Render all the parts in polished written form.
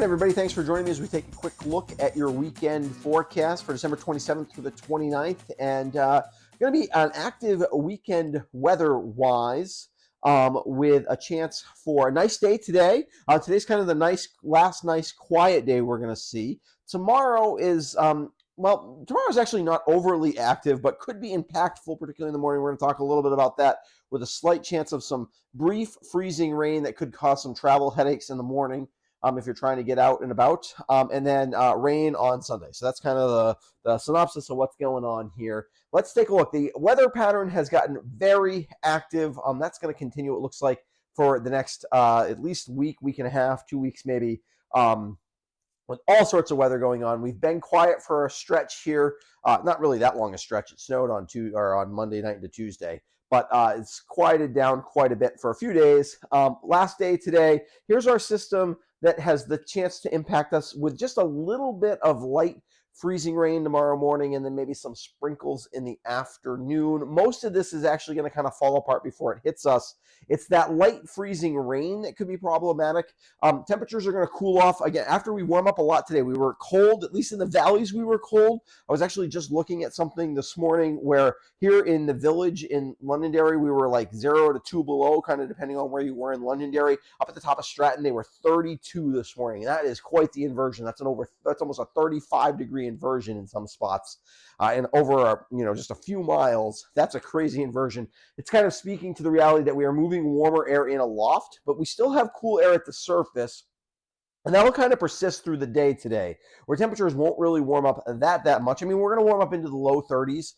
morning, everybody. Thanks for joining me as we take a quick look at your weekend forecast for December 27th through the 29th. And going to be an active weekend weather-wise, with a chance for a nice day today. Today's kind of the last nice quiet day we're going to see. Tomorrow is tomorrow's actually not overly active, but could be impactful, particularly in the morning. We're going to talk a little bit about that, with a slight chance of some brief freezing rain that could cause some travel headaches in the morning. If you're trying to get out and about, and then rain on Sunday. So that's kind of the synopsis of what's going on here. Let's take a look. The weather pattern has gotten very active. That's going to continue, it looks like, for the next at least week and a half, 2 weeks maybe, with all sorts of weather going on. We've been quiet for a stretch here. Not really that long a stretch. It snowed on Monday night into Tuesday. But it's quieted down quite a bit for a few days. Last day today, here's our system that has the chance to impact us with just a little bit of light freezing rain tomorrow morning, and then maybe some sprinkles in the afternoon. Most of this is actually going to kind of fall apart before it hits us. It's that light freezing rain that could be problematic. Temperatures are going to cool off again after we warm up a lot today. We were cold, at least in the valleys we were cold. I was actually just looking at something this morning where here in the village in Londonderry, we were like 0 to 2 below, kind of depending on where you were in Londonderry. Up at the top of Stratton, they were 32 this morning. That is quite the inversion. That's almost a 35-degree inversion in some spots, and over just a few miles. That's a crazy inversion. It's kind of speaking to the reality that we are moving warmer air in aloft, but we still have cool air at the surface. And that will kind of persist through the day today, where temperatures won't really warm up that much. I mean, we're going to warm up into the low 30s.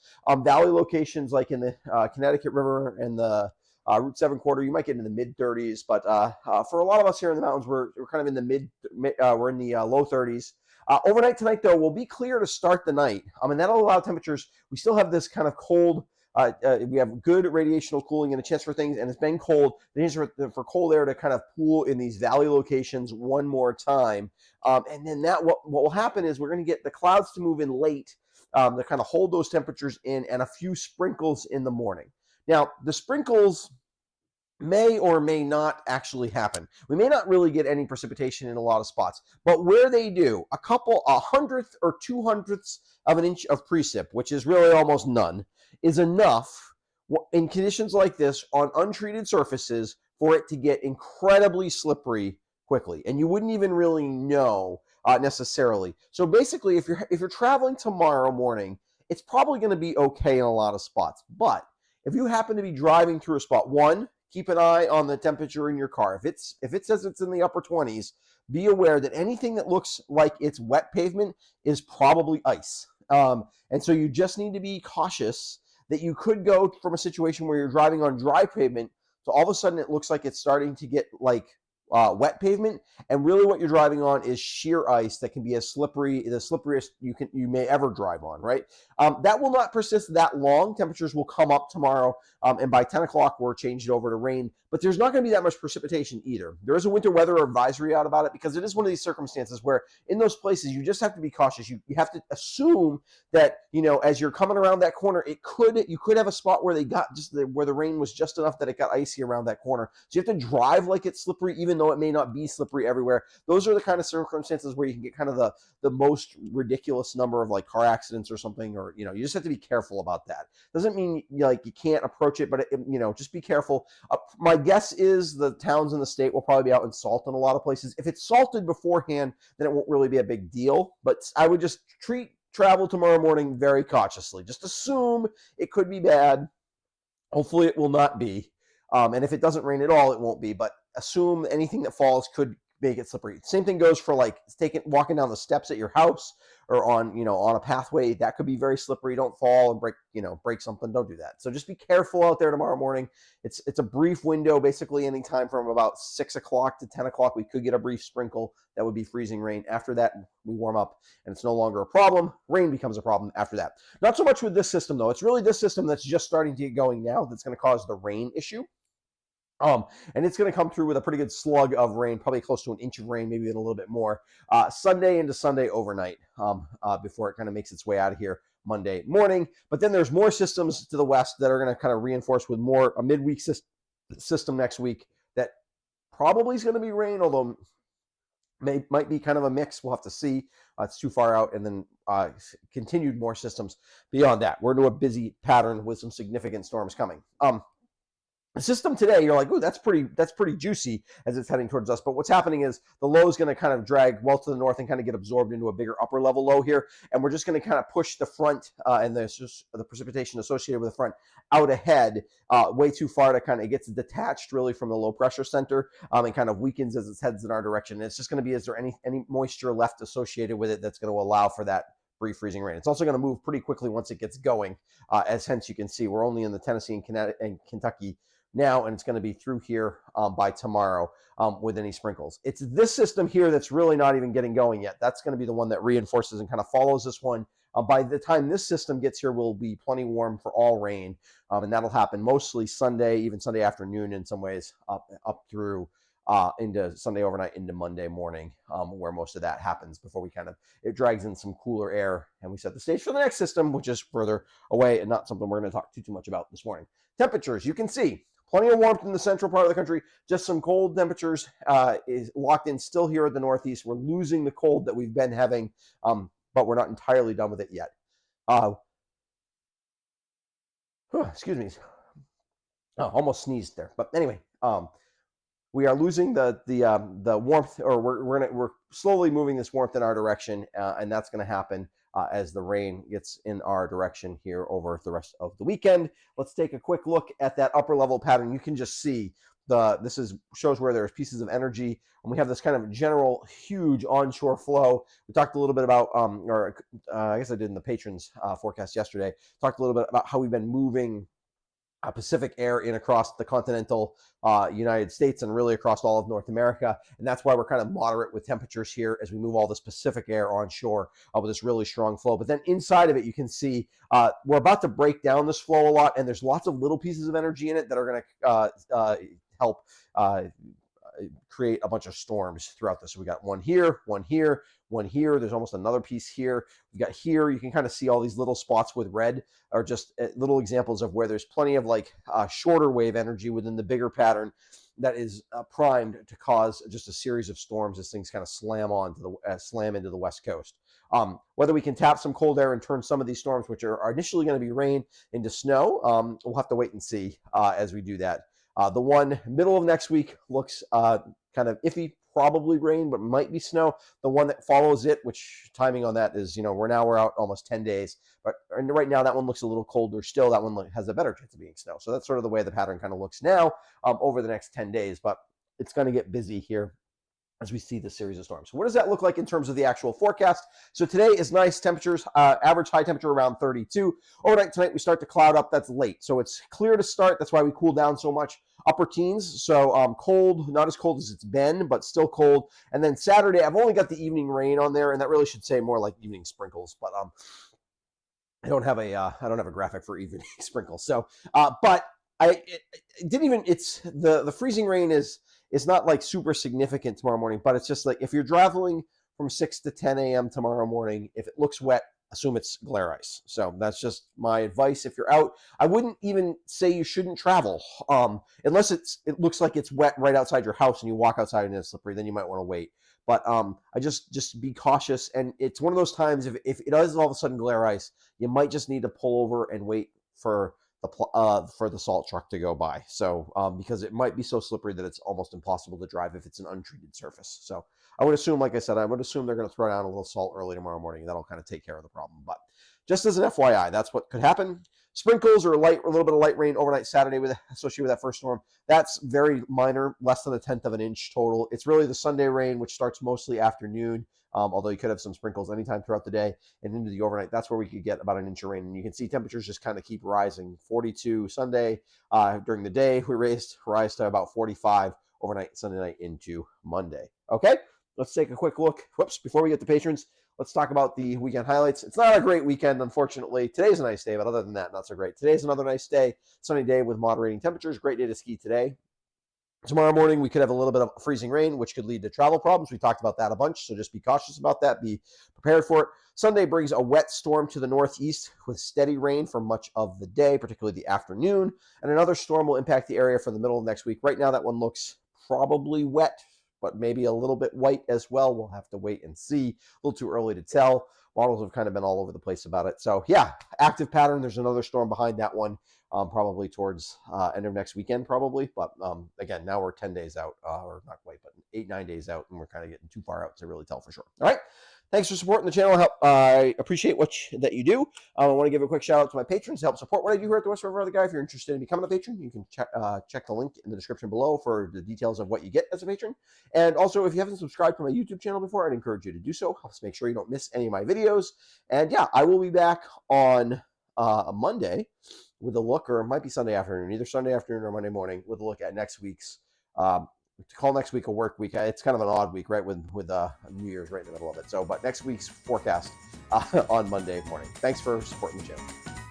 Valley locations like in the Connecticut River and the Route 7 corridor, you might get into the mid 30s. But for a lot of us here in the mountains, we're kind of in the we're in the low 30s. Overnight tonight, though, will be clear to start the night. And that'll allow temperatures. We still have this kind of cold. We have good radiational cooling and a chance for things, and it's been cold. The chance for cold air to kind of pool in these valley locations one more time. And then what will happen is we're going to get the clouds to move in late to kind of hold those temperatures in, and a few sprinkles in the morning. Now, the sprinkles may or may not actually happen. We may not really get any precipitation in a lot of spots, but where they do, a hundredth or 200ths of an inch of precip, which is really almost none, is enough in conditions like this on untreated surfaces for it to get incredibly slippery quickly, and you wouldn't even really know necessarily. So basically, if you're traveling tomorrow morning, it's probably going to be okay in a lot of spots. But if you happen to be driving through a spot, one, keep an eye on the temperature in your car. If it says it's in the upper 20s, be aware that anything that looks like it's wet pavement is probably ice. And so you just need to be cautious that you could go from a situation where you're driving on dry pavement to all of a sudden it looks like it's starting to get like wet pavement, and really what you're driving on is sheer ice that can be as slippery, the slipperiest you may ever drive on, right? That will not persist that long. Temperatures will come up tomorrow, and by 10 o'clock we're changed over to rain, but there's not going to be that much precipitation either. There is a winter weather advisory out about it because it is one of these circumstances where in those places you just have to be cautious. You have to assume that as you're coming around that corner, you could have a spot where where the rain was just enough that it got icy around that corner. So you have to drive like it's slippery, even though it may not be slippery everywhere. Those are the kind of circumstances where you can get kind of the most ridiculous number of like car accidents or something, or you just have to be careful about that. Doesn't mean you can't approach it, but just be careful. My guess is the towns in the state will probably be out in salt in a lot of places. If it's salted beforehand, then it won't really be a big deal. But I would just treat travel tomorrow morning very cautiously. Just assume it could be bad. Hopefully it will not be. And if it doesn't rain at all, it won't be. But assume anything that falls could make it slippery. Same thing goes for walking down the steps at your house or on a pathway. That could be very slippery. Don't fall and break something. Don't do that. So just be careful out there tomorrow morning. It's a brief window, basically any time from about 6 o'clock to 10 o'clock. We could get a brief sprinkle. That would be freezing rain. After that, we warm up and it's no longer a problem. Rain becomes a problem after that. Not so much with this system though. It's really this system that's just starting to get going now that's going to cause the rain issue. And it's going to come through with a pretty good slug of rain, probably close to an inch of rain, maybe even a little bit more, Sunday into Sunday overnight, before it kind of makes its way out of here Monday morning. But then there's more systems to the west that are going to kind of reinforce with a midweek system next week that probably is going to be rain, although might be kind of a mix. We'll have to see. It's too far out, and then continued more systems beyond that. We're into a busy pattern with some significant storms coming. The system today, you're like, ooh, that's pretty juicy as it's heading towards us. But what's happening is the low is going to kind of drag well to the north and kind of get absorbed into a bigger upper level low here, and we're just going to kind of push the front and the precipitation associated with the front out ahead way too far to kind of gets detached really from the low pressure center and kind of weakens as it heads in our direction. And it's just going to be, is there any moisture left associated with it that's going to allow for that brief freezing rain? It's also going to move pretty quickly once it gets going, as hence you can see we're only in the Tennessee and Kentucky now, and it's going to be through here by tomorrow with any sprinkles. It's this system here that's really not even getting going yet. That's going to be the one that reinforces and kind of follows this one. By the time this system gets here, we'll be plenty warm for all rain, and that'll happen mostly Sunday, even Sunday afternoon in some ways, up through into Sunday overnight into Monday morning, where most of that happens before we it drags in some cooler air and we set the stage for the next system, which is further away and not something we're going to talk too much about this morning. Temperatures, you can see plenty of warmth in the central part of the country, just some cold temperatures is locked in still here at the Northeast. We're losing the cold that we've been having, but we're not entirely done with it yet. Excuse me. Oh, almost sneezed there. But anyway, we are losing the warmth, or we're slowly moving this warmth in our direction, and that's going to happen as the rain gets in our direction here over the rest of the weekend. Let's take a quick look at that upper level pattern. You can just see shows where there's pieces of energy, and we have this kind of general huge onshore flow. We talked a little bit about, I guess I did in the patrons forecast yesterday, talked a little bit about how we've been moving Pacific air in across the continental United States and really across all of North America. And that's why we're kind of moderate with temperatures here as we move all this Pacific air onshore with this really strong flow. But then inside of it, you can see we're about to break down this flow a lot, and there's lots of little pieces of energy in it that are going to help create a bunch of storms throughout this. So we got one here, one here, one here. There's almost another piece here. We got here. You can kind of see all these little spots with red are just little examples of where there's plenty of shorter wave energy within the bigger pattern that is primed to cause just a series of storms as things kind of slam into the West Coast. Whether we can tap some cold air and turn some of these storms, which are initially going to be rain, into snow, we'll have to wait and see as we do that. The one middle of next week looks kind of iffy, probably rain, but might be snow. The one that follows it, which timing on that is, we're out almost 10 days. But right now, that one looks a little colder still. That one has a better chance of being snow. So that's sort of the way the pattern kind of looks now over the next 10 days. But it's going to get busy here as we see this series of storms. What does that look like in terms of the actual forecast? So today is nice temperatures, average high temperature around 32. Overnight tonight, we start to cloud up. That's late. So it's clear to start. That's why we cool down so much. Upper teens, so cold, not as cold as it's been, but still cold. And then Saturday, I've only got the evening rain on there, and that really should say more like evening sprinkles. But I don't have a graphic for evening sprinkles. So, but it didn't even. It's the freezing rain is not like super significant tomorrow morning, but it's just like if you're traveling from 6 to 10 a.m. tomorrow morning, if it looks wet, assume it's glare ice. So that's just my advice. If you're out, I wouldn't even say you shouldn't travel unless it looks like it's wet right outside your house and you walk outside and it's slippery, then you might want to wait. But I just be cautious. And it's one of those times if it does all of a sudden glare ice, you might just need to pull over and wait for the salt truck to go by. So because it might be so slippery that it's almost impossible to drive if it's an untreated surface. So I would assume, like I said, they're going to throw down a little salt early tomorrow morning. That'll kind of take care of the problem. But just as an FYI, that's what could happen. Sprinkles or a little bit of light rain overnight Saturday associated with that first storm. That's very minor, less than 1/10 of an inch total. It's really the Sunday rain, which starts mostly afternoon, although you could have some sprinkles anytime throughout the day and into the overnight. That's where we could get about an inch of rain. And you can see temperatures just kind of keep rising. 42 Sunday during the day. We rise to about 45 overnight Sunday night into Monday. Okay, let's take a quick look. Before we get to patrons, let's talk about the weekend highlights. It's not a great weekend, unfortunately. Today's a nice day, but other than that, not so great. Today's another nice day, sunny day with moderating temperatures. Great day to ski today. Tomorrow morning, we could have a little bit of freezing rain, which could lead to travel problems. We talked about that a bunch, so just be cautious about that. Be prepared for it. Sunday brings a wet storm to the northeast with steady rain for much of the day, particularly the afternoon. And another storm will impact the area for the middle of next week. Right now, that one looks probably wet, but maybe a little bit white as well. We'll have to wait and see. A little too early to tell. Models have kind of been all over the place about it. So yeah, active pattern. There's another storm behind that one, probably towards end of next weekend, probably. But again, now we're 10 days out, or not quite, but 8-9 days out, and we're kind of getting too far out to really tell for sure. All right. Thanks for supporting the channel. I appreciate that you do. I want to give a quick shout out to my patrons to help support what I do here at the West River Weather Guy. If you're interested in becoming a patron, you can check the link in the description below for the details of what you get as a patron. And also, if you haven't subscribed to my YouTube channel before, I'd encourage you to do so. Helps make sure you don't miss any of my videos. And yeah, I will be back on a Monday with a look, or it might be Sunday afternoon, either Sunday afternoon or Monday morning, with a look at next week's to call next week a work week. It's kind of an odd week, right? With New Year's right in the middle of it. So, but next week's forecast on Monday morning. Thanks for supporting the channel.